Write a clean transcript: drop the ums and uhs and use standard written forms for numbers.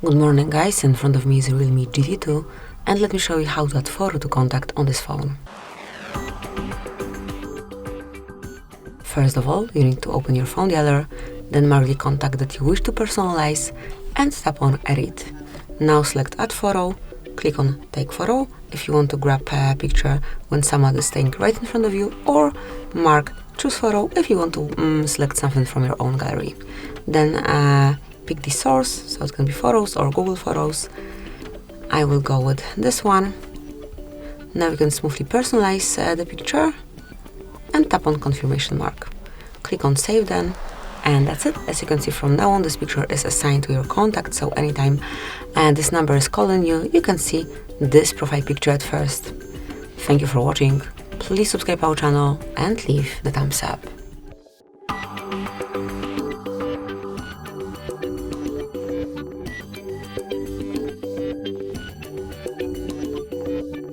Good morning guys, in front of me is REALME GT2 and let me show you how to add photo to contact on this phone. First of all, you need to open your phone dialer, then mark the contact that you wish to personalize and tap on Edit. Now select Add Photo, click on Take Photo if you want to grab a picture when someone is staying right in front of you, or mark Choose Photo if you want to select something from your own gallery. Then pick the source, so it can be Photos or Google Photos. I will go with this one. Now you can smoothly personalize the picture and tap on confirmation mark. Click on Save then, and that's it. As you can see, from now on this picture is assigned to your contact, so anytime this number is calling you, you can see this profile picture at first. Thank you for watching. Please subscribe our channel and leave the thumbs up.